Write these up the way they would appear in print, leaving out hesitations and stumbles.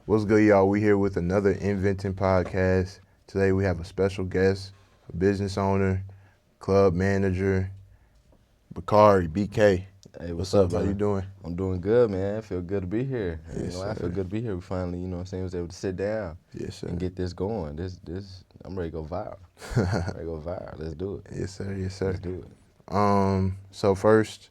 What's good, y'all? We here with another Enventing podcast. Today we have a special guest, a business owner, club manager, Bkarri, BK. Hey, What's up? How you doing? I'm doing good, man. I feel good to be here. Yes, I feel sir. good to be here. We finally, was able to sit down Yes, sir. and get this going. I'm ready to go viral. Let's do it. Yes, sir. Yes, sir. Let's do it. So first,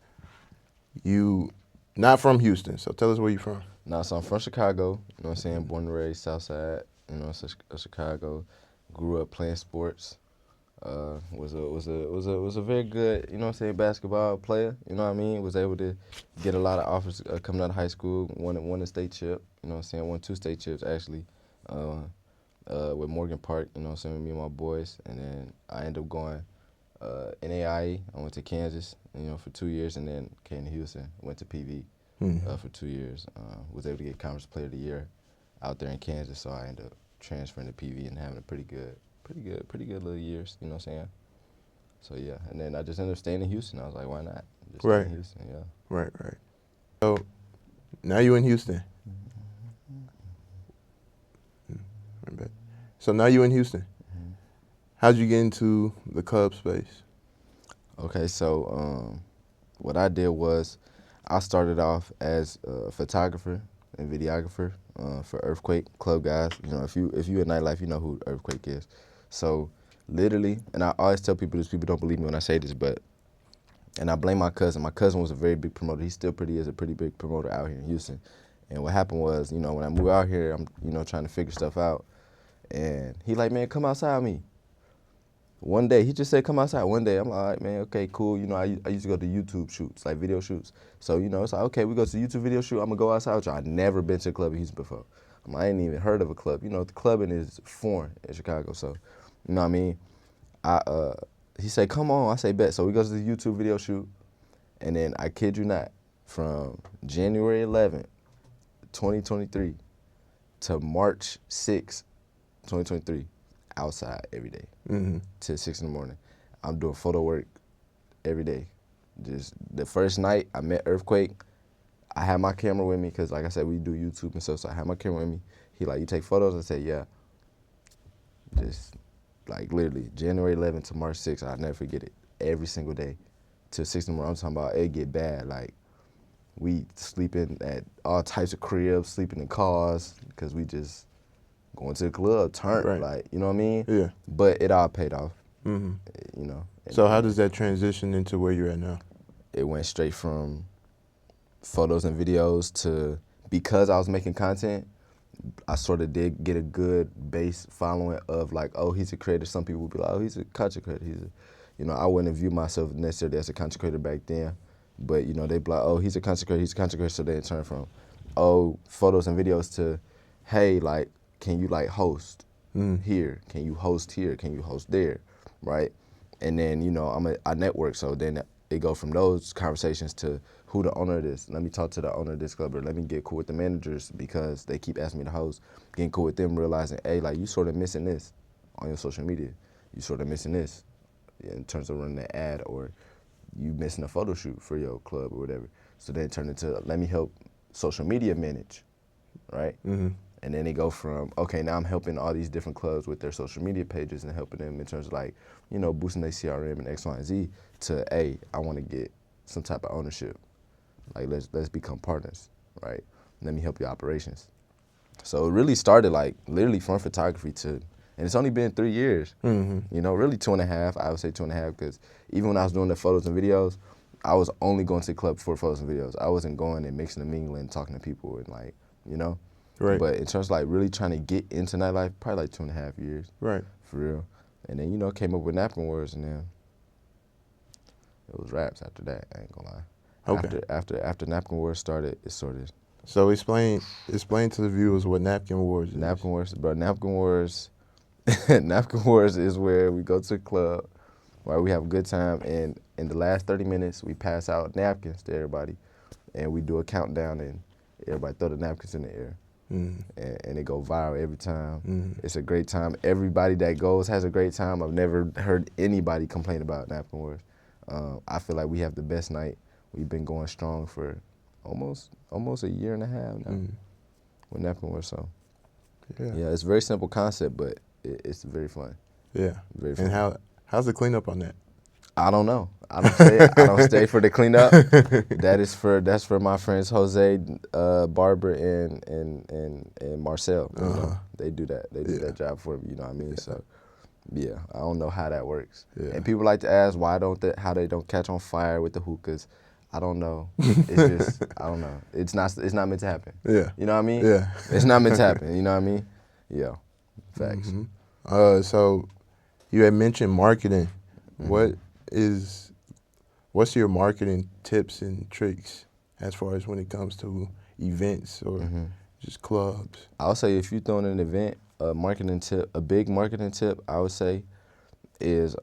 you not from Houston, so tell us where you from. Now, so I'm from Chicago. Born and raised Southside. Chicago. Grew up playing sports. Was a very good, basketball player. Was able to get a lot of offers coming out of high school. Won a state chip. Won 2 state chips actually. With Morgan Park. With me and my boys. And then I ended up going NAIE. I went to Kansas. For 2 years, and then came to Houston. Went to PV for 2 years. Was able to get Conference Player of the Year out there in Kansas. So I ended up transferring to PV and having a pretty good little years, So yeah, and then I just ended up staying in Houston. I was like, why not? Just stay in Houston, yeah. Right. So now you in Houston. So now you in Houston. How'd you get into the club space? Okay, so what I did was I started off as a photographer and videographer for Earthquake Club guys. If you at Nightlife, you know who Earthquake is. So literally, and I always tell people this, people don't believe me when I say this, and I blame my cousin. My cousin was a very big promoter. He still is a pretty big promoter out here in Houston. And what happened was, when I moved out here, I'm, trying to figure stuff out. And he like, man, come outside with me. One day, he just said, come outside. One day, I'm like, all right, man, okay, cool. I used to go to YouTube shoots, like video shoots. So, it's like, okay, we go to the YouTube video shoot. I'm going to go outside with y'all. I'd never been to a club in Houston before. I ain't even heard of a club. The clubbing is foreign in Chicago. So, you know what I mean? He said, come on. I say, bet. So we go to the YouTube video shoot. And then, I kid you not, from January 11th, 2023 to March 6th, 2023, outside every day till 6 in the morning. I'm doing photo work every day. Just the first night I met Earthquake, I had my camera with me because, like I said, we do YouTube and stuff, so I had my camera with me. He like, you take photos? I said, yeah. Just like literally January 11th to March 6th, I'll never forget it. Every single day till 6 in the morning. I'm talking about it get bad. Like we sleeping at all types of cribs, sleeping in cars because we just going to the club, turn, like, you know what I mean? Yeah. But it all paid off, So how does that transition into where you're at now? It went straight from photos and videos to, because I was making content, I sort of did get a good base following of like, oh, he's a creator. Some people would be like, oh, he's a content creator. I wouldn't view myself necessarily as a content creator back then, but they'd be like, oh, he's a content creator, So then it turned from, oh, photos and videos to, hey, like, can you like host here? Can you host here? Can you host there? Right? And then, I network, so then it go from those conversations to who the owner is. Let me talk to the owner of this club, or let me get cool with the managers because they keep asking me to host. Getting cool with them, realizing, hey, like you sort of missing this on your social media. You sort of missing this in terms of running an ad, or you missing a photo shoot for your club or whatever. So then it turned into, let me help social media manage, right? And then they go from, okay, now I'm helping all these different clubs with their social media pages and helping them in terms of like, boosting their CRM and X, Y, and Z to, hey, I want to get some type of ownership. Like, let's become partners, right? Let me help your operations. So it really started like literally from photography to, and it's only been 3 years, really 2.5. I would say 2.5 because even when I was doing the photos and videos, I was only going to the club for photos and videos. I wasn't going and mixing and mingling, talking to people and like, Right. But in terms of like really trying to get into nightlife, probably like 2.5 years. Right. For real. And then, came up with Napkin Wars, and then it was raps after that, I ain't gonna lie. Okay. After Napkin Wars started, it sorted. So explain to the viewers what Napkin Wars is. Napkin Wars, bro, Napkin Wars Napkin Wars is where we go to the club, where we have a good time, and in the last 30 minutes, we pass out napkins to everybody, and we do a countdown, and everybody throw the napkins in the air. And it go viral every time. It's a great time. Everybody that goes has a great time. I've never heard anybody complain about Napkin Wars. I feel like we have the best night. We've been going strong for almost a year and a half now with Napkin Wars. So Yeah, it's a very simple concept, but it's very fun. Yeah. Very fun. And how's the cleanup on that? I don't know. I don't stay for the cleanup. That's for my friends Jose, Barbara, and Marcel. You know, they do that. They do that job for me. You know what I mean? So, yeah, I don't know how that works. Yeah. And people like to ask how they don't catch on fire with the hookahs. I don't know. It's just I don't know. It's not meant to happen. Yeah. You know what I mean? Yeah. It's not meant to happen. You know what I mean? Yeah. Facts. So you had mentioned marketing. What's your marketing tips and tricks as far as when it comes to events or just clubs? I'll say if you're throwing an event, a big marketing tip, I would say, is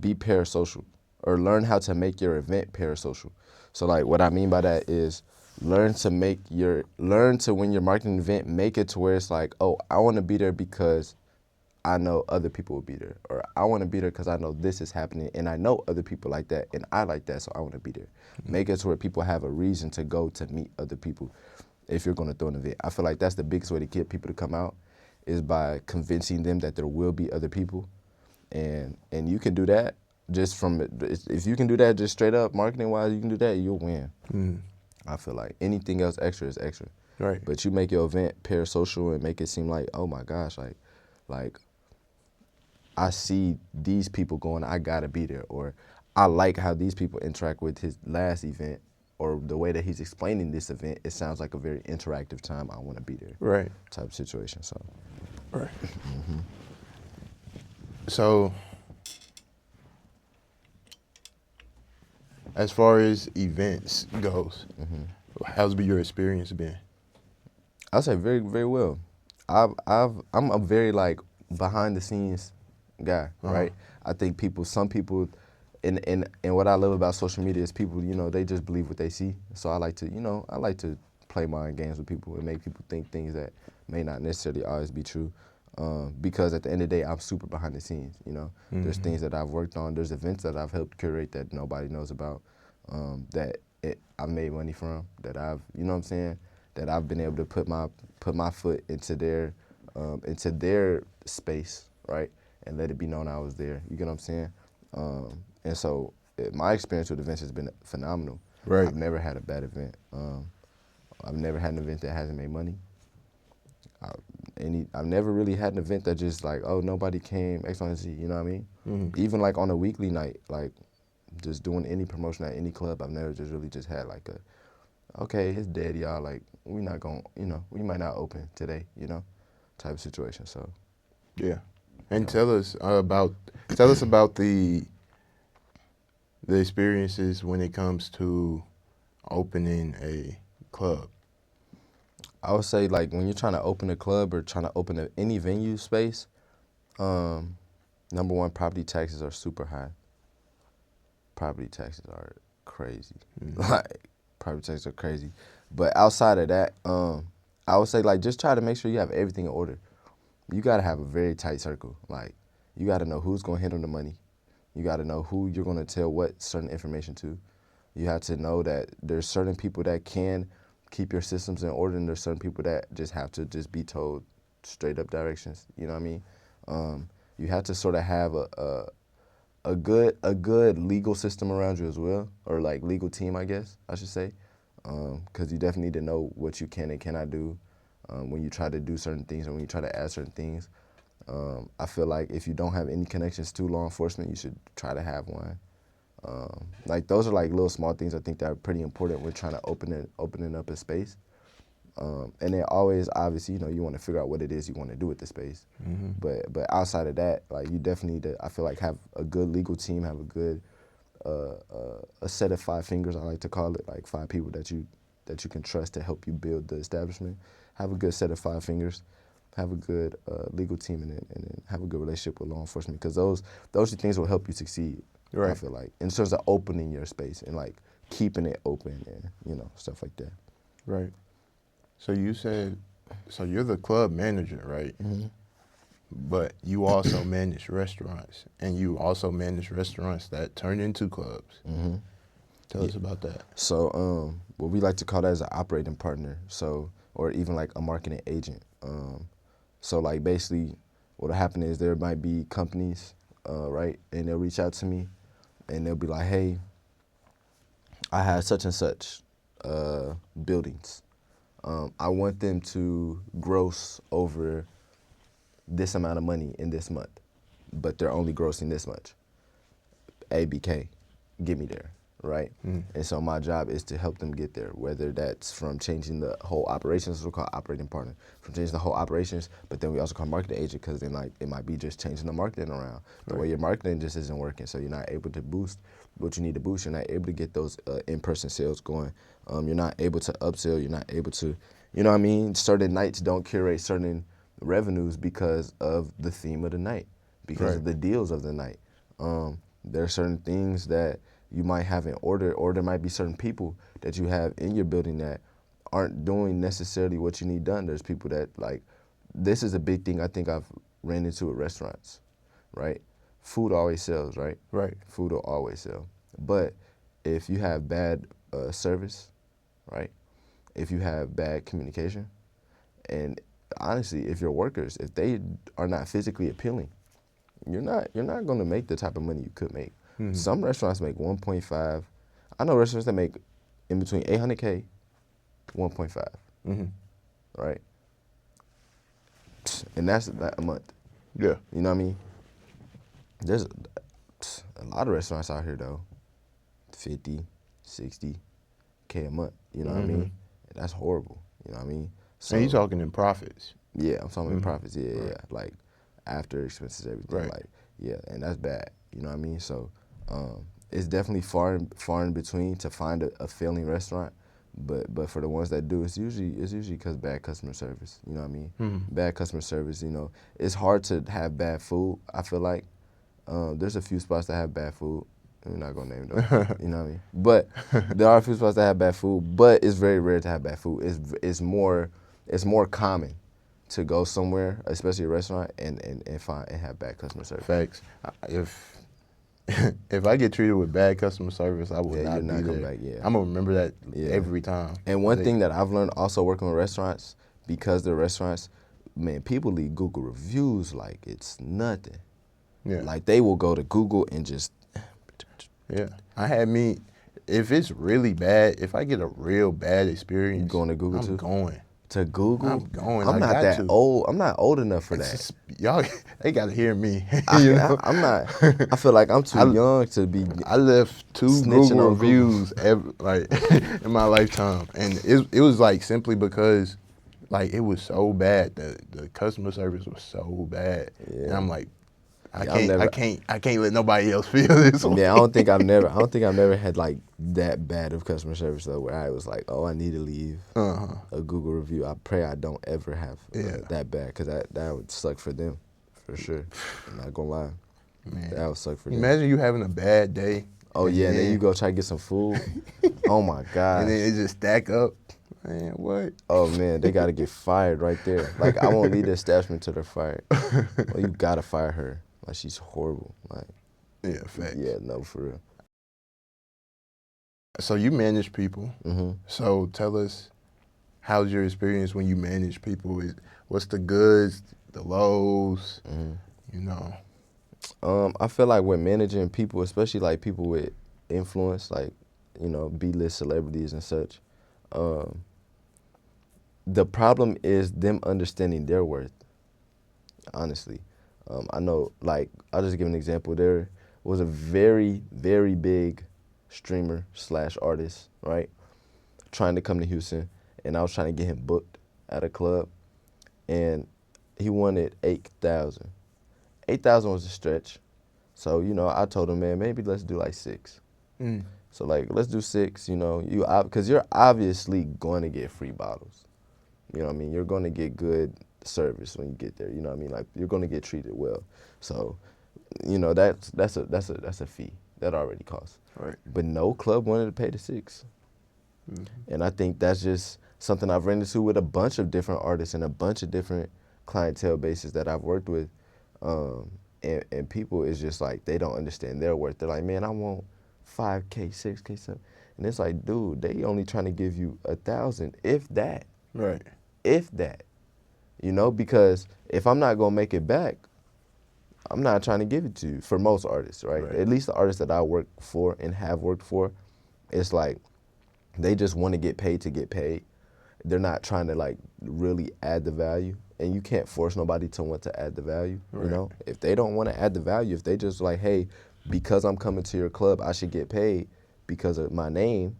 be parasocial or learn how to make your event parasocial. So like what I mean by that is learn to when you're marketing an event, make it to where it's like, oh, I want to be there because I know other people will be there, or I want to be there because I know this is happening and I know other people like that and I like that, so I want to be there. Make it to where people have a reason to go to meet other people if you're going to throw an event. I feel like that's the biggest way to get people to come out is by convincing them that there will be other people. And you can do that if you can do that just straight up marketing wise, you can do that, you'll win. I feel like anything else extra is extra. Right. But you make your event parasocial and make it seem like, oh my gosh, like I see these people going, I gotta be there, or I like how these people interact with his last event, or the way that he's explaining this event. It sounds like a very interactive time. I want to be there, Right. type of situation. So, Right. So, as far as events goes, how's your experience been? I'll say very, very well. I'm a very like behind the scenes guy, right? I think some people, and what I love about social media is people, they just believe what they see. So I like to play mind games with people and make people think things that may not necessarily always be true. Because at the end of the day, I'm super behind the scenes. There's things that I've worked on. There's events that I've helped curate that nobody knows about. I've made money from. That I've, you know what I'm saying? That I've been able to put my foot into their space, right, and let it be known I was there. You get what I'm saying? And so my experience with events has been phenomenal. Right. I've never had a bad event. I've never had an event that hasn't made money. I've never really had an event that just like, oh, nobody came, X, Y, and Z, you know what I mean? Even like on a weekly night, like just doing any promotion at any club, I've never just really just had like okay, it's dead, y'all, like we not going, we might not open today, type of situation, so. Yeah. And tell us about the experiences when it comes to opening a club. I would say like when you're trying to open a club or trying to open any venue space, number one, property taxes are super high. Property taxes are crazy. Like property taxes are crazy. But outside of that, I would say like just try to make sure you have everything in order. You gotta have a very tight circle. Like you gotta know who's gonna handle the money. You gotta know who you're gonna tell what certain information to. You have to know that there's certain people that can keep your systems in order, and there's certain people that just have to just be told straight up directions. You know what I mean? You have to sort of have a good legal system around you as well, or like legal team, I guess I should say, because you definitely need to know what you can and cannot do when you try to do certain things or when you try to add certain things. I feel like if you don't have any connections to law enforcement, you should try to have one. Like those are like little small things I think that are pretty important when trying to opening up a space. And then always, obviously, you want to figure out what it is you want to do with the space. But outside of that, like you definitely need to, I feel like, have a good legal team, have a good a set of 5 fingers, I like to call it, like 5 people that you can trust to help you build the establishment. Have a good set of 5 fingers. Have a good legal team, and then have a good relationship with law enforcement, because those are things that will help you succeed. Right. I feel like in terms of opening your space and like keeping it open and stuff like that. Right. So you said, so you're the club manager, right? But you also manage restaurants, and you also manage restaurants that turn into clubs. Tell us about that. So what we like to call that is an operating partner, so, or even like a marketing agent. So like basically what'll happen is there might be companies, right? And they'll reach out to me and they'll be like, hey, I have such and such buildings. I want them to gross over this amount of money in this month, but they're only grossing this much. ABK, get me there, right? And so my job is to help them get there, whether that's from changing the whole operations, we call operating partner, from changing the whole operations, but then we also call marketing agent because then like it might be just changing the marketing around. The way your marketing just isn't working, so you're not able to boost what you need to boost. You're not able to get those in-person sales going. You're not able to upsell. You're not able to, you know what I mean? Certain nights don't curate certain revenues because of the theme of the night, because of the deals of the night. There are certain things that you might have in order, or there might be certain people that you have in your building that aren't doing necessarily what you need done. There's people that like, this is a big thing I think I've ran into at restaurants, right? Food always sells, right? Right. Food will always sell. But if you have bad service, right? If you have bad communication, and honestly, if your workers, if they are not physically appealing, you're not going to make the type of money you could make. Some restaurants make 1.5. I know restaurants that make in between 800K, 1.5, right? And that's a month. Yeah. You know what I mean? There's a lot of restaurants out here though, 50, 60K a month. You know what I mean? That's horrible. You know what I mean? So And you talking in profits. yeah, I'm talking about profits. Yeah. Like after expenses, everything. Right. Like yeah, and that's bad. You know what I mean? So it's definitely far in between to find a failing restaurant. But for the ones that do, it's usually because bad customer service. You know what I mean? Bad customer service. You know, it's hard to have bad food. I feel like there's a few spots that have bad food. We're not gonna name them. You know what I mean? But there are a few spots that have bad food. But it's very rare to have bad food. It's more common to go somewhere, especially a restaurant, and have bad customer service. Facts. If I get treated with bad customer service, I will Yeah, not you're be not coming there. back, yeah. I'm gonna remember that Yeah. every time. And one thing that I've learned also working with restaurants, because they're restaurants, man, people leave Google reviews like it's nothing. Yeah. Like they will go to Google and just Yeah. If it's really bad, if I get a real bad experience, You going to Google I'm too? going. to Google. I'm going. I'm I not got that to. old. I'm not old enough for It's that. just, y'all, they gotta hear me. You know? I'm not. I feel like I'm too young to be. I left 2 Snitching Google on Google. reviews in my lifetime, and it was like simply because like it was so bad. The customer service was so bad, and I'm like, I can't let nobody else feel this way. Yeah, I don't think I've never had like that bad of customer service though, where I was like, oh, I need to leave a Google review. I pray I don't ever have that bad, because that would suck for them, for sure. I'm not gonna lie, Man. that would suck for them. Imagine you having a bad day. Oh yeah, and then you go try to get some food. Oh my god. And then it just stack up. Man, what? Oh man, they gotta get fired right there. Like I won't leave the establishment till they're fired. Well, you gotta fire her. Like she's horrible. Like Yeah, facts. yeah, no, for real. So you manage people. So tell us, how's your experience when you manage people? What's the goods, the lows? You know. I feel like when managing people, especially like people with influence, like B-list celebrities and such, the problem is them understanding their worth. Honestly, I know. Like I'll just give an example. There was a very, very big streamer / artist, right, trying to come to Houston, and I was trying to get him booked at a club, and he wanted 8,000. 8,000 was a stretch, so I told him, man, maybe let's do like 6. So like let's do 6. Because you're obviously going to get free bottles. You know what I mean? You're going to get good service when you get there. You know what I mean? Like you're going to get treated well. So that's a fee that already costs. Right. But no club wanted to pay the 6. And I think that's just something I've run into with a bunch of different artists and a bunch of different clientele bases that I've worked with. And people is just like, they don't understand their worth. They're like, man, I want 5K, 6K, 7. And it's like, dude, they only trying to give you 1,000, if that. Right. If that. you know, because if I'm not gonna make it back, I'm not trying to give it to you. For most artists, right? Right. At least the artists that I work for and have worked for, it's like they just want to get paid to get paid. They're not trying to like really add the value, and you can't force nobody to want to add the value. You Right. know, if they don't want to add the value, if they just like, hey, because I'm coming to your club, I should get paid because of my name.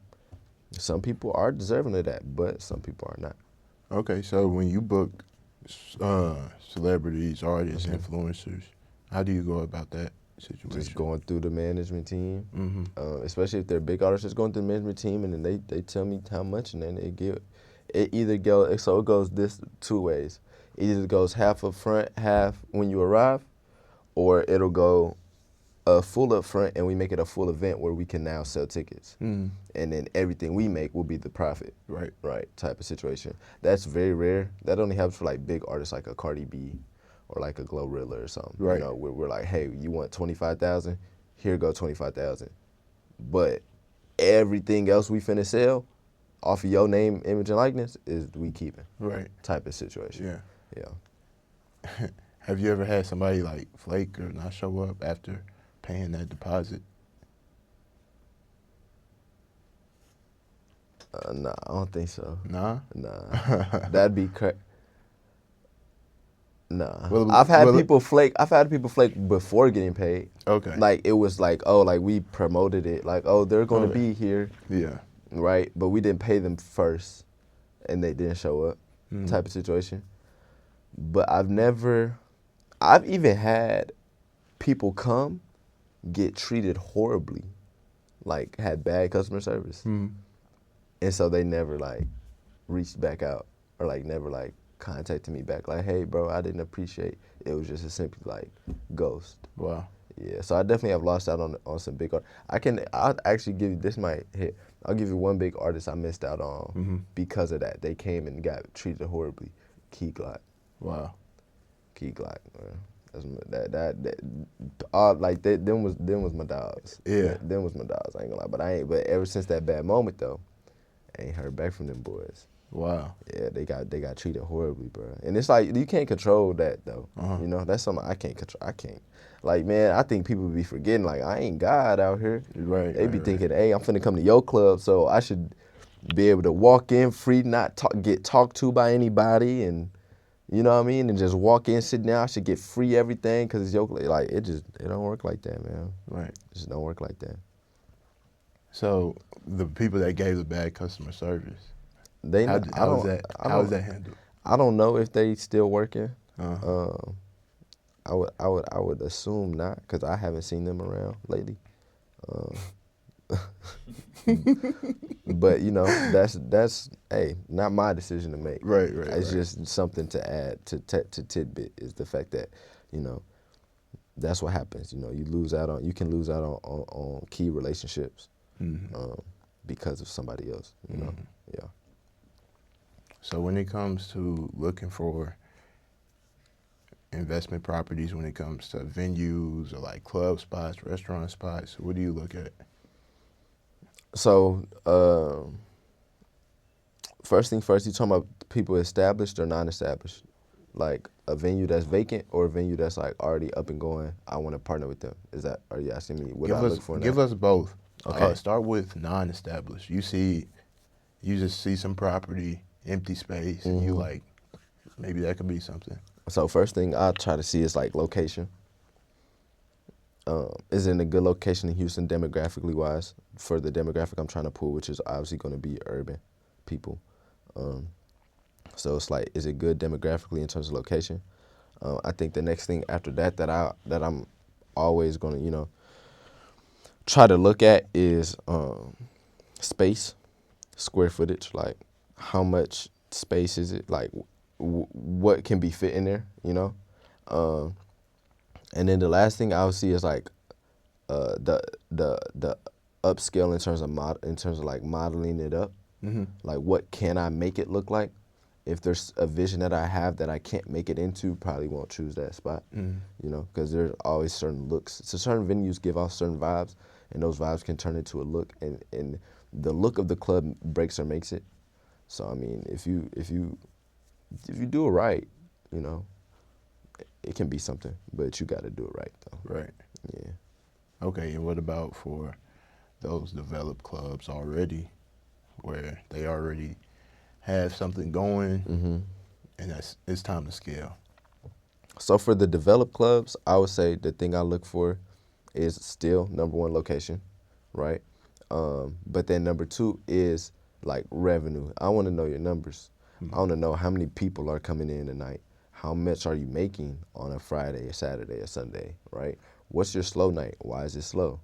Some people are deserving of that, but some people are not. Okay, so when you book celebrities, artists, influencers, how do you go about that situation? Just going through the management team, Mm-hmm. especially if they're big artists, just going through the management team, and then they tell me how much, and then they give. It either goes, so it goes this two ways. It either goes half up front, half when you arrive, or it'll go full up front, and we make it a full event where we can now sell tickets, Mm-hmm. and then everything we make will be the profit. Right. Right, type of situation. That's very rare. That only happens for like big artists like a Cardi B or like a Glorilla or something. Right. You know, we're like, hey, you want 25,000? Here go 25,000. But everything else we finna sell off of your name, image, and likeness is we keeping. Right. Type of situation. Yeah. Yeah. Have you ever had somebody like flake or not show up after paying that deposit? Nah, I don't think so. Nah. Nah, that'd be Nah, Well, I've had well, people flake. I've had people flake before getting paid. Okay. Like it was like, oh, like we promoted it. Like, oh, they're going to Okay. be here, Yeah. right? But we didn't pay them first, and they didn't show up. Mhm. Type of situation. But I've even had people come, get treated horribly, like had bad customer service, Mhm. and so they never like reached back out or like never like contacted me back. Like, hey, bro, I didn't appreciate. It was just a simple like ghost. Wow. Yeah, so I definitely have lost out on some big art. I'll actually give you, this might hit. I'll give you one big artist I missed out on Mhm. because of that. They came and got treated horribly. Key Glock. Wow. Key Glock, man. That all like them was my dogs. Yeah. Them was my dogs. I ain't gonna lie, but ever since that bad moment though, I ain't heard back from them boys. Wow. Yeah, they got treated horribly, bro. And it's like you can't control that though. Uh-huh. You know, that's something I can't control. I can't. Like, man, I think people be forgetting. Like, I ain't God out here. Right. They be right, thinking, hey, I'm finna come to your club, so I should be able to walk in free, not get talked to by anybody, and you know what I mean, and just walk in, sit down. I should get free everything because it's your club. Like, it don't work like that, man. Right. It just don't work like that. So the people that gave the bad customer service, They, how is I that handled? I don't know if they still working. Uh-huh. I would assume not because I haven't seen them around lately. But you know, that's hey, not my decision to make. Right. It's just something to add to tidbit is the fact that, you know, that's what happens. You know, you can lose out on key relationships Mhm. because of somebody else. You know, yeah. So when it comes to looking for investment properties, when it comes to venues or like club spots, restaurant spots, what do you look at? So first thing first, you talking about people established or non-established? Like a venue that's vacant or a venue that's like already up and going, I want to partner with them. Are you asking me what I look for now? Give us both. Okay. Start with non-established. You just see some property, empty space, and you like, maybe that could be something. So first thing I try to see is like location. Is it in a good location in Houston demographically wise for the demographic I'm trying to pull, which is obviously going to be urban people. So it's like, is it good demographically in terms of location? I think the next thing after that I'm always going to, you know, try to look at is space, square footage. Like, how much space is it? Like, what can be fit in there? You know. And then the last thing I would see is like the upscale in terms of like modeling it up. Mm-hmm. Like, what can I make it look like? If there's a vision that I have that I can't make it into, probably won't choose that spot. Mm-hmm. You know, because there's always certain looks. So certain venues give off certain vibes, and those vibes can turn into a look, and the look of the club breaks or makes it. So I mean, if you do it right, you know, it can be something, but you got to do it right though. Right. Yeah. Okay, and what about for those developed clubs already, where they already have something going, and it's time to scale? So for the developed clubs, I would say the thing I look for is still number one, location, right? But then number two is like revenue. I want to know your numbers. I want to know how many people are coming in tonight. How much are you making on a Friday, a Saturday, a Sunday, right? What's your slow night? Why is it slow?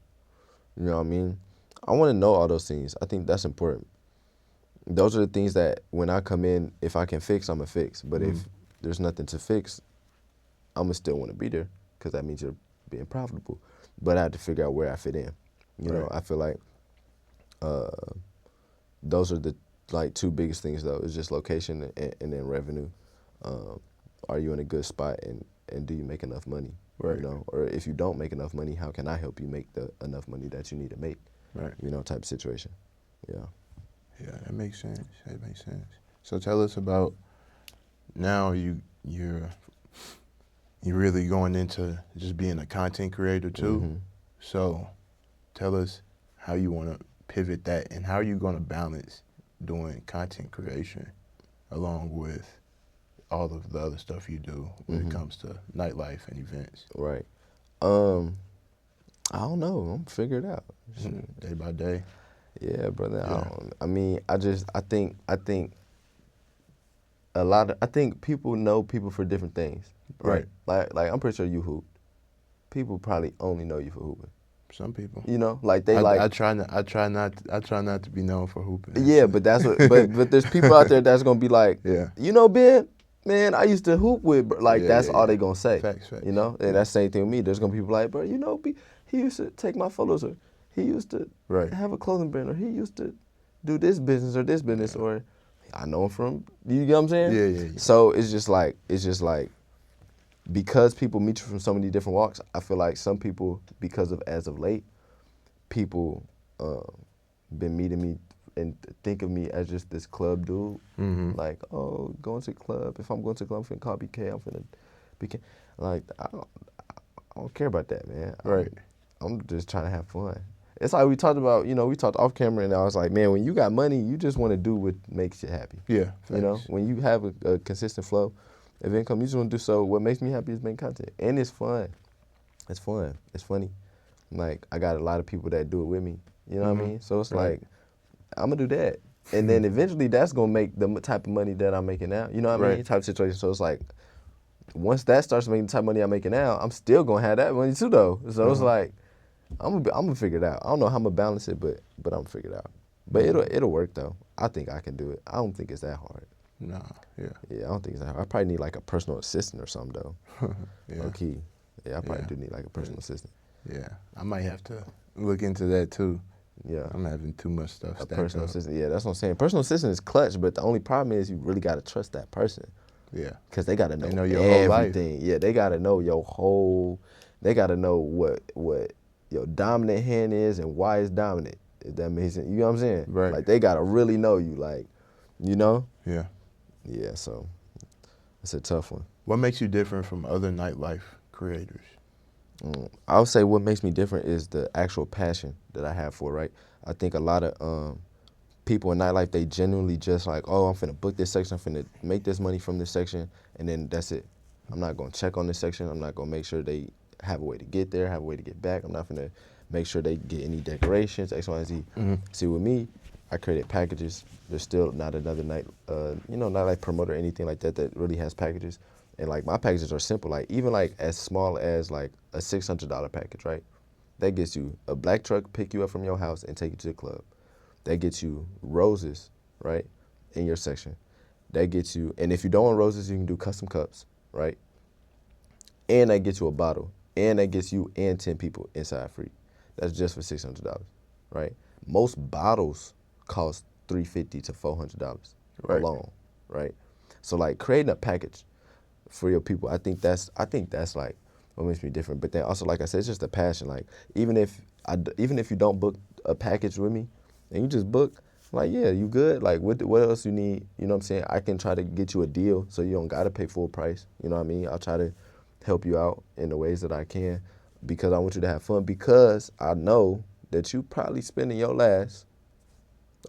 You know what I mean? I want to know all those things. I think that's important. Those are the things that when I come in, if I can fix, I'm going to fix. But if there's nothing to fix, I'm going to still want to be there because that means you're being profitable. But I have to figure out where I fit in. You know, I feel like those are the like two biggest things though. It's just location and then revenue. Are you in a good spot and do you make enough money? Right. You know, or if you don't make enough money, how can I help you make the enough money that you need to make? Right. You know, type of situation. Yeah. Yeah, that makes sense. That makes sense. So tell us about now you're really going into just being a content creator too. So tell us how you want to pivot that and how are you going to balance doing content creation along with all of the other stuff you do when it comes to nightlife and events. Right. I don't know. I'm figure it out. Day by day. Yeah, brother. Yeah. I think I think people know people for different things. Right. Like I'm pretty sure you hoop. People probably only know you for hooping. Some people. You know, like they I try not to be known for hooping. Yeah, but that's what. But there's people out there that's gonna be like, Yeah. You know, Ben, man, I used to hoop with. Bro. Like that's all they gonna say. Facts. You know, and that's the same thing with me. There's gonna be people like, bro, you know, he used to take my photos, or he used to have a clothing brand, or he used to do this business or this business, or I know him from. You get what I'm saying? Yeah. So it's just like because people meet you from so many different walks. I feel like some people, because of as of late, people been meeting me and think of me as just this club dude. Like, oh, going to the club. If I'm going to the club, I'm finna call BK. I'm finna BK. Like, I don't care about that, man. I'm just trying to have fun. It's like we talked about, you know, we talked off camera, and I was like, man, when you got money, you just want to do what makes you happy. Yeah. You know, when you have a consistent flow of income, you just want to do so. What makes me happy is making content, and it's fun. It's fun. It's funny. Like, I got a lot of people that do it with me. You know what I mean? So it's like, I'm going to do that. And then eventually that's going to make the type of money that I'm making now. You know what I mean? Type of situation. So it's like, once that starts making the type of money I'm making now, I'm still going to have that money too, though. So it's like, I'm going to figure it out. I don't know how I'm going to balance it, but I'm going to figure it out. But it'll work, though. I think I can do it. I don't think it's that hard. Nah, yeah. Yeah, I don't think it's that hard. I probably need like a personal assistant or something, though. Okay. Yeah, I probably do need like a personal assistant. Yeah, I might have to look into that too. Yeah. I'm having too much stuff stacked personal up. assistant. Yeah, that's what I'm saying. Personal assistant is clutch, but the only problem is you really got to trust that person. Yeah. Because they got to know your everything. whole life. Yeah, they got to know they got to know what your dominant hand is and why it's dominant. If that makes sense. You know what I'm saying? Right. Like, they got to really know you, like, you know? Yeah. Yeah, so it's a tough one. What makes you different from other nightlife creators? I would say what makes me different is the actual passion that I have for it, right? I think a lot of people in nightlife, they genuinely just like, oh, I'm finna book this section, I'm finna make this money from this section, and then that's it. I'm not gonna check on this section. I'm not gonna make sure they have a way to get there, have a way to get back. I'm not finna make sure they get any decorations, X, Y, and Z. See, with me, I created packages. There's still not another nightlife promoter or anything like that that really has packages. And like, my packages are simple, like even like as small as like a $600 package, right? That gets you a black truck, pick you up from your house and take you to the club. That gets you roses, right, in your section. That gets you, and if you don't want roses, you can do custom cups, right? And that gets you a bottle. And that gets you and 10 people inside free. That's just for $600, right? Most bottles cost $350 to $400 alone, right? So like, creating a package for your people, I think that's like what makes me different. But then also, like I said, it's just a passion. Like, even if you don't book a package with me and you just book, Like, yeah, you good? Like, what else you need? You know what I'm saying? I can try to get you a deal so you don't got to pay full price. You know what I mean? I'll try to help you out in the ways that I can because I want you to have fun because I know that you probably spending your last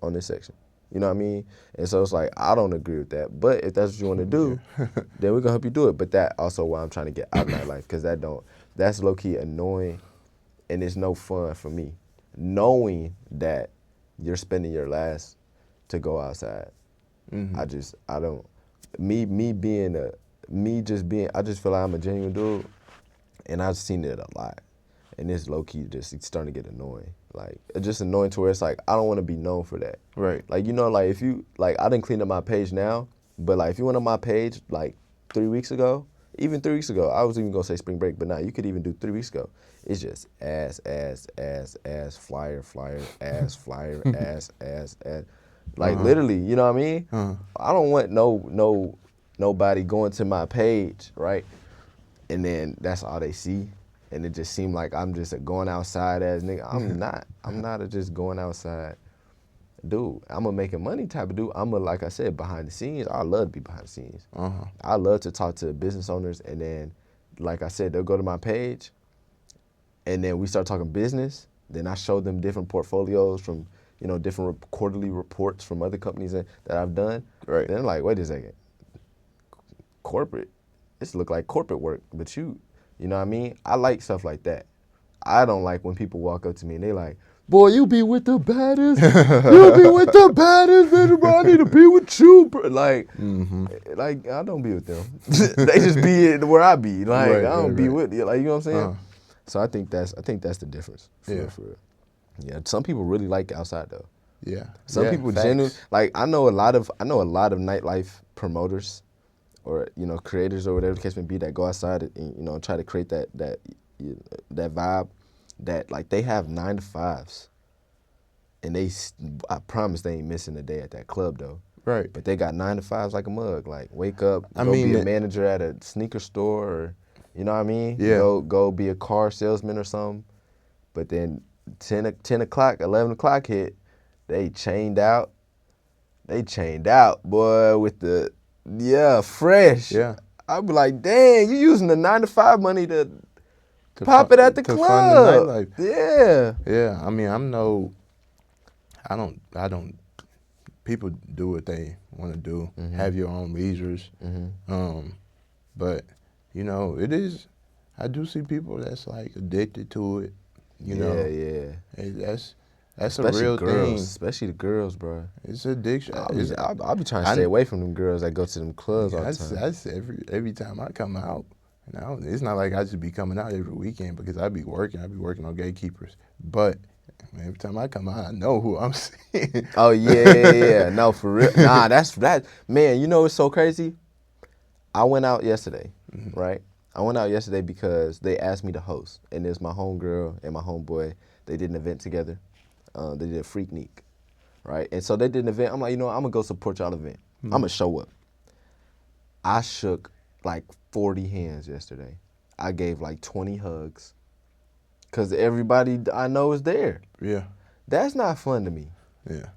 on this section. You know what I mean? And so it's like, I don't agree with that. But if that's what you want to do, then we're going to help you do it. But that also why I'm trying to get out of nightlife because that's low-key annoying and it's no fun for me. Knowing that you're spending your last to go outside. Mm-hmm. I just feel like I'm a genuine dude and I've seen it a lot. And it's low key just starting to get annoying. Like it's just annoying to where it's like I don't want to be known for that. Right. Like like if you like I didn't clean up my page now, but like if you went on my page like 3 weeks ago, even 3 weeks ago, I was even gonna say spring break, but now you could even do 3 weeks ago. It's just ass, flyer, ass, flyer, ass. Like literally, you know what I mean? I don't want nobody going to my page, right? And then that's all they see. And it just seemed like I'm just a going outside ass nigga. I'm not. I'm not a just going outside dude. I'm a making money type of dude. I'm a, like I said, behind the scenes. I love to be behind the scenes. I love to talk to business owners and then, like I said, they'll go to my page and then we start talking business. Then I show them different portfolios from, different quarterly reports from other companies that I've done. Right. Then they're like, wait a second. Corporate. This look like corporate work, but you know what I mean? I like stuff like that. I don't like when people walk up to me and they like, boy, you be with the baddest. You be with the baddest, bitch, bro. I need to be with you, bro. Like, like I don't be with them. They just be where I be. Like, I don't be with you. Like, you know what I'm saying? So I think that's the difference. For real. Yeah. Some people really like outside though. Yeah. Some people genuinely like. I know a lot of nightlife promoters, or creators or whatever the case may be that go outside and try to create that vibe that like they have 9 to 5s and I promise they ain't missing a day at that club though. Right. But they got 9 to 5s like a mug. Like wake up, go be a manager at a sneaker store, or you know what I mean? Yeah. Go be a car salesman or something. But then 10 o'clock, 11 o'clock hit, they chained out. They chained out, boy, with the fresh. Yeah. I'd be like, dang, you using the 9 to 5 money to pop it at the club. Fund the nightlife. Yeah. Yeah. I mean, I don't, people do what they want to do. Have your own leisures. But, it is, I do see people that's like addicted to it. Yeah. That's Especially a real girls, thing. especially the girls, bro. It's addiction. I'll be trying to stay away from them girls that go to them clubs all the time. That's every time I come out. It's not like I just be coming out every weekend because I be working. I be working on GateKeepers. But every time I come out, I know who I'm seeing. Oh yeah. No, for real. Nah, that's man. You know it's so crazy. I went out yesterday, right? I went out yesterday because they asked me to host, and there's my homegirl and my homeboy. They did an event together. They did a Freaknik, right? And so they did an event. I'm like, I'm gonna go support y'all event. I'm gonna show up. I shook like 40 hands yesterday. I gave like 20 hugs, cause everybody I know is there. Yeah. That's not fun to me. Yeah.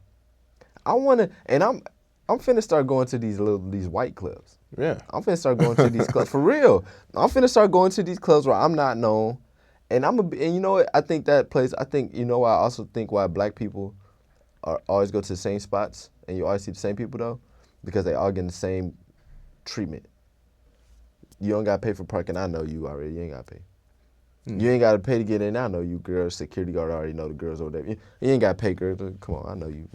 I wanna, and I'm finna start going to these white clubs. Yeah. I'm finna start going to these clubs for real. I'm finna start going to these clubs where I'm not known. And you know what? I think that place. I think I also think why black people always go to the same spots, and you always see the same people though, because they all getting the same treatment. You don't gotta pay for parking. I know you already. You ain't gotta pay. You ain't gotta pay to get in. I know you, girls. Security guard already know the girls over there. You ain't gotta pay, girls. Come on, I know you.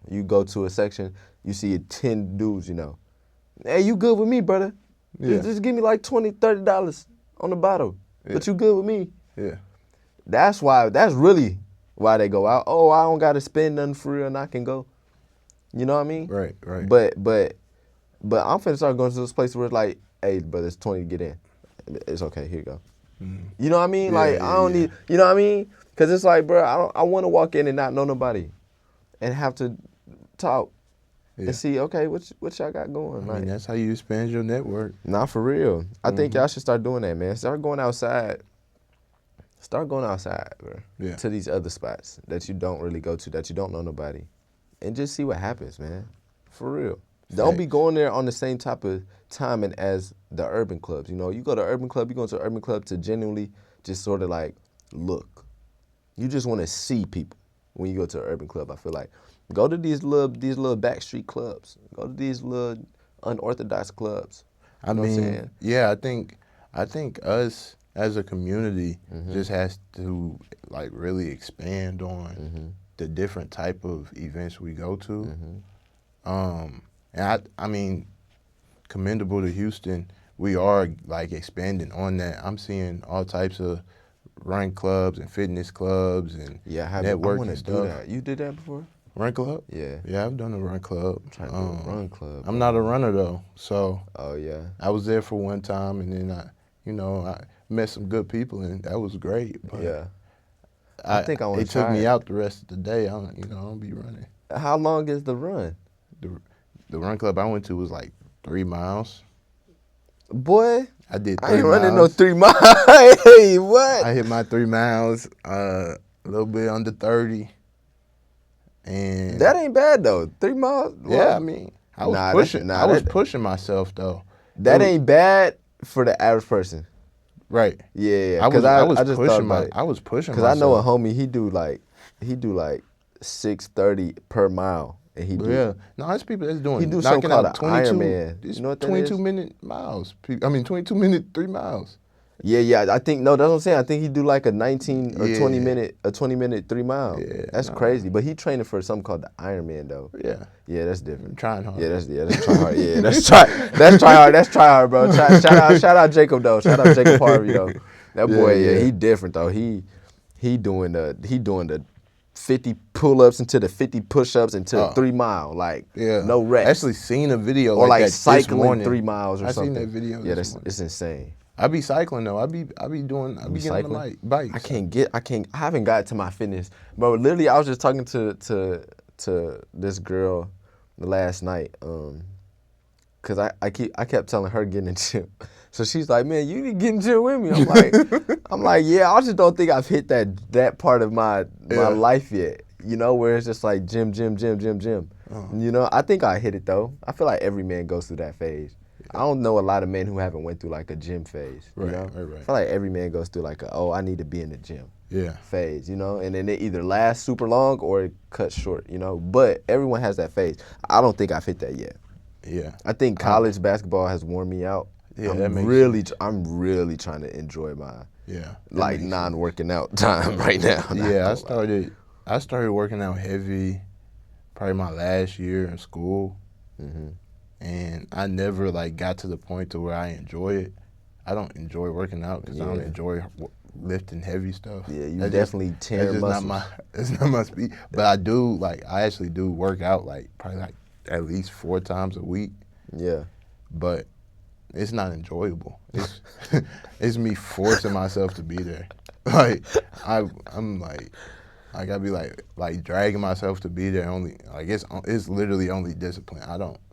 You go to a section, you see 10 dudes. Hey, you good with me, brother? Yeah. Just give me like $20, $30 on the bottle. But you good with me. Yeah. That's really why they go out. Oh, I don't gotta spend nothing for real and I can go. You know what I mean? Right. But I'm finna start going to this place where it's like, hey, brother, it's 20 to get in. It's okay, here you go. You know what I mean? Yeah, like, I don't need, you know what I mean? Cause it's like, bro, I wanna walk in and not know nobody and have to talk and see, okay, what y'all got going? I mean, that's how you expand your network. Nah, for real. I think y'all should start doing that, man. Start going outside start going outside, bro. Yeah. To these other spots that you don't really go to, that you don't know nobody, and just see what happens, man. For real. Don't be going there on the same type of timing as the urban clubs. You know, you go to urban club, you go to an urban club to genuinely just sort of like look. You just want to see people when you go to an urban club. I feel like go to these little backstreet clubs. Go to these little unorthodox clubs. You know what I'm saying? Yeah, I think us as a community just has to like really expand on the different type of events we go to. And I mean, commendable to Houston. We are like expanding on that. I'm seeing all types of run clubs and fitness clubs and networking stuff. Do that. You did that before? Run club? Yeah. Yeah, I've done a run club. I'm trying to do a run club. I'm not a runner though, so. Oh yeah. I was there for one time, and then I met some good people, and that was great. But yeah. I think I want to try. It took me out the rest of the day. I don't be running. How long is the run? The run club I went to was like 3 miles. Boy, I did 3 miles. I ain't running no 3 miles. Hey, what? I hit my 3 miles, a little bit under 30. And that ain't bad though. 3 miles. Yeah, I mean, I was pushing. I was pushing myself though. That ain't bad for the average person. Right. Yeah. I was just pushing because I know a homie. He do like 6:30 per mile. And he do. Yeah. No, there's people that's doing. He do something called an Ironman. You know what that 22-minute miles. I mean, 22-minute 3 miles. Yeah. I think that's what I'm saying. I think he do like a 19 or 20-minute 3 mile. Yeah, that's crazy. But he training for something called the Ironman though. Yeah. Yeah, that's different. I'm trying hard. Yeah, that's try hard. Yeah, that's try hard. That's try hard, bro. Shout out Jacob though. Shout out Jacob Harvey though. That boy, he different though. He doing the 50 pull-ups into the 50 push-ups into the 3 mile, like no rest. I actually seen a video or like that cycling 3 miles or something. I seen that video. Yeah, it's insane. I be cycling though. I be getting on the bikes. I haven't got to my fitness, bro. Literally, I was just talking to this girl last night, cause I kept telling her getting in the gym. So she's like, man, you need to get in the gym with me. I'm like, yeah, I just don't think I've hit that part of my life yet. You know, where it's just like gym. You know, I think I hit it though. I feel like every man goes through that phase. I don't know a lot of men who haven't went through like a gym phase. You know? Right. I feel like every man goes through like I need to be in the gym phase, you know? And then it either lasts super long or it cuts short, you know? But everyone has that phase. I don't think I've hit that yet. Yeah. I think college basketball has worn me out. Yeah, I'm really trying to enjoy my non-working out time right now. Yeah, I started working out heavy probably my last year in school. And I never like got to the point to where I enjoy it. I don't enjoy working out because I don't enjoy lifting heavy stuff. Yeah, you definitely tear muscles. It's not my speed. But I actually do work out like probably like at least 4 times a week. Yeah. But it's not enjoyable. It's me forcing myself to be there. Like I'm like I gotta be like dragging myself to be there. Only like it's literally only discipline.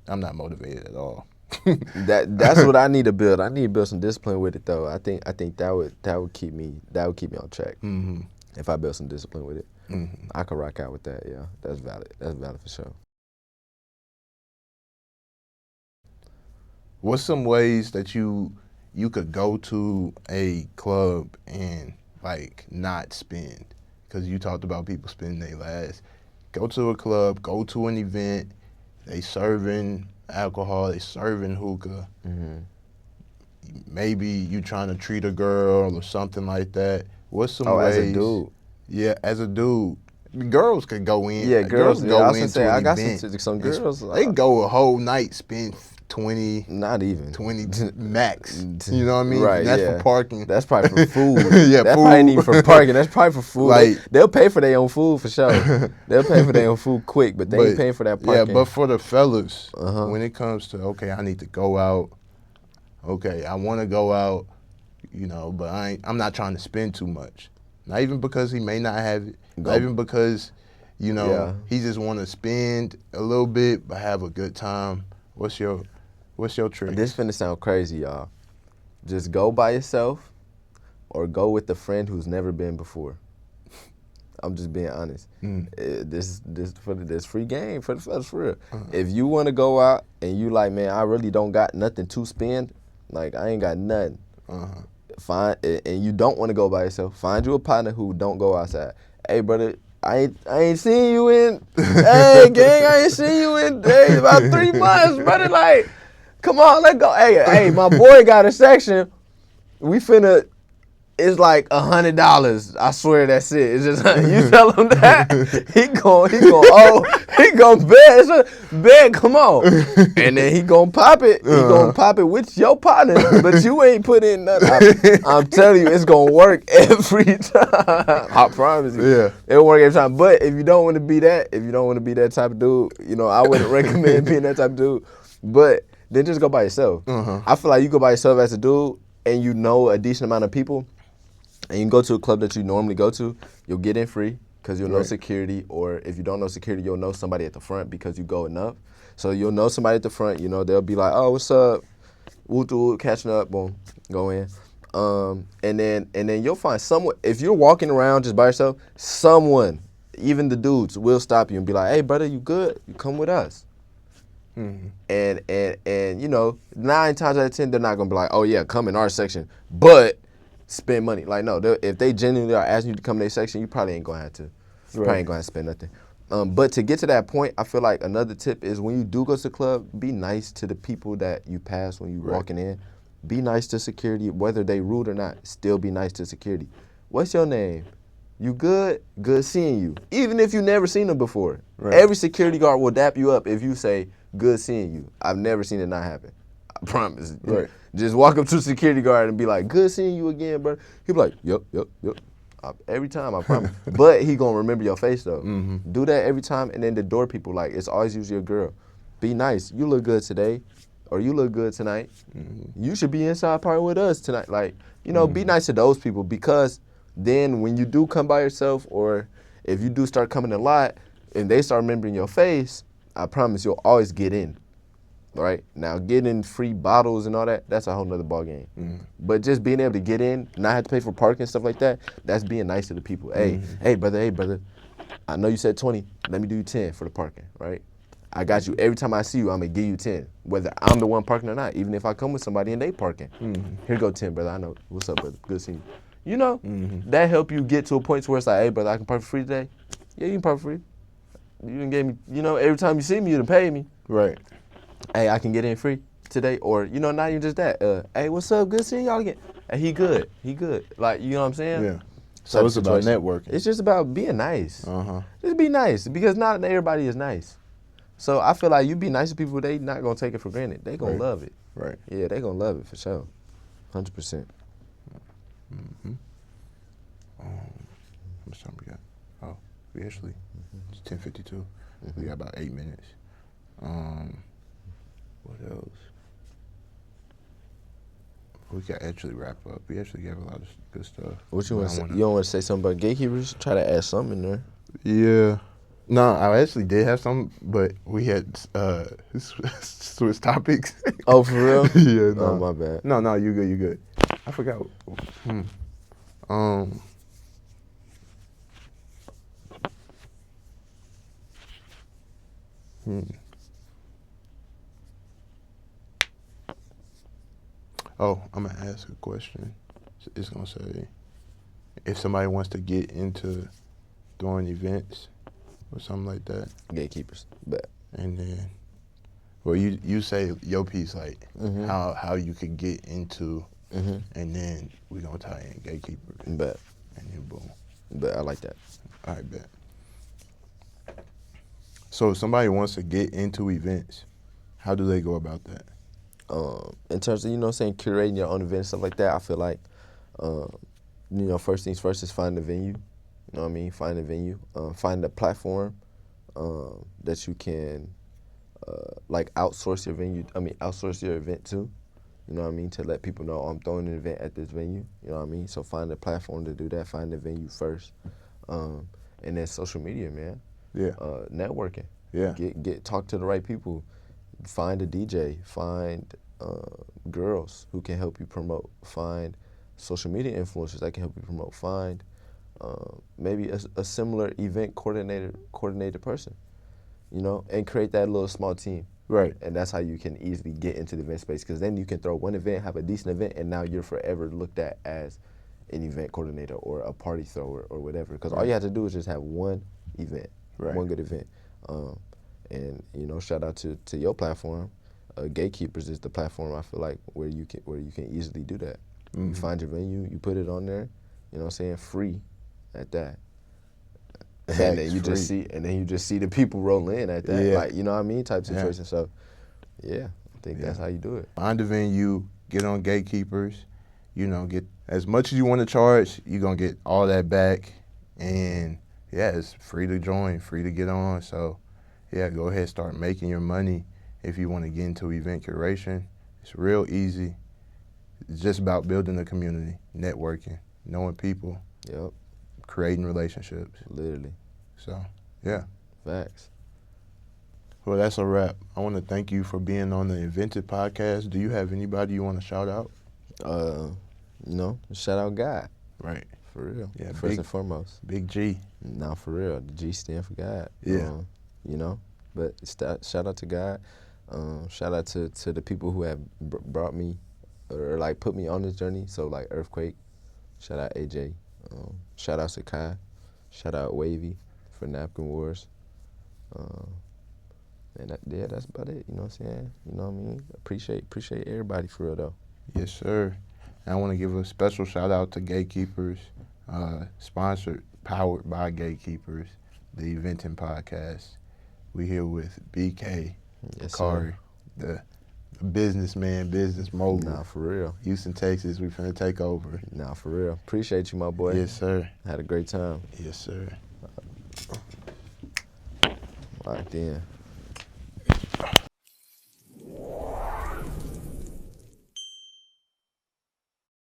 I'm not motivated at all. That's what I need to build. I need to build some discipline with it though. I think that would keep me on track. If I build some discipline with it, I could rock out with that. Yeah, that's valid. That's valid for sure. What's some ways that you could go to a club and like not spend? Because you talked about people spending their last. Go to a club, go to an event, they serving alcohol, they serving hookah. Maybe you trying to treat a girl or something like that. What's some ways? As a dude. Yeah, as a dude. Girls could go in. Yeah, girls go into an I got event. some girls. They go a whole night, spend 20. Not even 20 max. You know what I mean? Right. That's for parking. That's probably for food. Yeah, that food. probably ain't even for parking. That's probably for food. Like, they'll pay for their own food for sure. They'll pay for their own food quick, but they ain't paying for that parking. Yeah, but for the fellas, when it comes to I need to go out. Okay, I want to go out, you know, but I'm not trying to spend too much. Not even because he may not have it. Not even because, you know, he just want to spend a little bit but have a good time. What's your trick? This finna sound crazy, y'all. Just go by yourself or go with a friend who's never been before. I'm just being honest. This free game for the fellas, for real. If you want to go out and you like, man, I really don't got nothing to spend, like I ain't got nothing. Find and you don't want to go by yourself. Find you a partner who don't go outside. Hey, brother, I ain't seen you in. Hey, gang, I ain't seen you in about 3 months, brother. Like, come on, let's go. Hey, my boy got a section. We finna. It's like $100. I swear that's it. It's just you tell him that he gon' bet. Come on, and then he gon' pop it. He gon' pop it with your partner, but you ain't put in nothing. I'm telling you, it's gonna work every time. I promise you. Yeah, it'll work every time. But if you don't want to be that, type of dude, I wouldn't recommend being that type of dude. But then just go by yourself. I feel like you go by yourself as a dude, and you know a decent amount of people. And you can go to a club that you normally go to, you'll get in free because you'll know security, or if you don't know security, you'll know somebody at the front because you go enough. So you'll know somebody at the front, they'll be like, oh, what's up? Woo, catching up, boom, go in. And then you'll find someone, if you're walking around just by yourself, someone, even the dudes, will stop you and be like, hey, brother, you good? You come with us. And 9 times out of 10, they're not going to be like, oh, yeah, come in our section, but spend money. Like, no, if they genuinely are asking you to come to their section, you probably ain't going to have to. You probably ain't going to spend nothing. But to get to that point, I feel like another tip is when you do go to the club, be nice to the people that you pass when you walking in. Be nice to security, whether they rude or not. Still be nice to security. What's your name? You good? Good seeing you. Even if you never seen them before. Every security guard will dap you up if you say, good seeing you. I've never seen it not happen. I promise. Just walk up to a security guard and be like, good seeing you again, bro. He'll be like, yep. Every time, I promise. But he gonna remember your face though. Do that every time, and then the door people, like, it's always usually a girl. Be nice. You look good today, or you look good tonight. You should be inside partying with us tonight. Like, be nice to those people, because then when you do come by yourself, or if you do start coming a lot, and they start remembering your face, I promise you'll always get in. Right? Now, getting free bottles and all that, that's a whole nother ball game. But just being able to get in, not have to pay for parking and stuff like that, that's being nice to the people. Hey, brother, I know you said 20. Let me do you 10 for the parking, right? I got you. Every time I see you, I'm going to give you 10, whether I'm the one parking or not, even if I come with somebody and they parking. Here go 10, brother. I know. What's up, brother? Good seeing you. That help you get to a point where it's like, hey, brother, I can park for free today? Yeah, you can park for free. You done gave me, every time you see me, you done pay me. Right. Hey, I can get in free today, or not even just that. Hey, what's up? Good seeing y'all again. Hey, he good. Like, you know what I'm saying? Yeah. So it's about networking. It's just about being nice. Just be nice, because not everybody is nice. So I feel like you be nice to people, they not gonna take it for granted. They gonna love it. Right. Yeah, they gonna love it for sure. 100%. How much time we got? Oh, we actually it's 10:52. We got about 8 minutes. What else? We can actually wrap up. We actually gave a lot of good stuff. What you want to say? You don't want to say something about gatekeepers? Try to add something in there. Yeah. No, I actually did have some, but we had switch topics. Oh, for real? Yeah. No. Oh, my bad. No, you good. I forgot. Oh, I'm gonna ask a question. It's gonna say, if somebody wants to get into doing events or something like that. Gatekeepers, bet. And then, well, you say your piece, like how you could get into, and then we gonna tie in gatekeepers. Bet. And then boom. Bet, I like that. All right, bet. So if somebody wants to get into events, how do they go about that? In terms of, curating your own event and stuff like that, I feel like, first things first is find the venue. You know what I mean? Find a venue. Find a platform that you can, outsource your venue. Outsource your event to. You know what I mean? To let people know, I'm throwing an event at this venue. You know what I mean? So find a platform to do that. Find the venue first. And then social media, man. Yeah. Networking. Yeah. Talk to the right people. Find a DJ. Find girls who can help you promote. Find social media influencers that can help you promote. Find maybe a similar event coordinated person, and create that little small team. Right. And that's how you can easily get into the event space, because then you can throw one event, have a decent event, and now you're forever looked at as an event coordinator or a party thrower or whatever. Because all you have to do is just have one event, one good event. And shout out to your platform. GateKeepers is the platform, I feel like, where you can easily do that. Mm-hmm. You find your venue, you put it on there, free at that. And then you just see the people roll in at that, like, you know what I mean, type situation. So, yeah, I think that's how you do it. Find a venue, get on GateKeepers, get as much as you want to charge, you're going to get all that back. And, it's free to join, free to get on. So, go ahead, start making your money if you want to get into event curation. It's real easy. It's just about building a community, networking, knowing people, creating relationships. Literally. So, Facts. Well, that's a wrap. I want to thank you for being on the Enventing podcast. Do you have anybody you want to shout out? Shout out God. Right. For real. Yeah, First and foremost. Big G. Nah, for real. The G stand for God. Yeah. But shout out to God. Shout out to the people who have brought me or like put me on this journey. So like Earthquake. Shout out AJ. Shout out Sakai. Shout out Wavy for Napkin Wars. And that's about it. You know what I'm saying? You know what I mean? Appreciate everybody for real though. Yes, sir. And I want to give a special shout out to GateKeepers, powered by GateKeepers, the Enventing podcast. We here with Mr.Bkarri, the businessman, business mogul. Nah, for real. Houston, Texas, we finna take over. Nah, for real. Appreciate you, my boy. Yes, sir. Had a great time. Yes, sir. Locked in.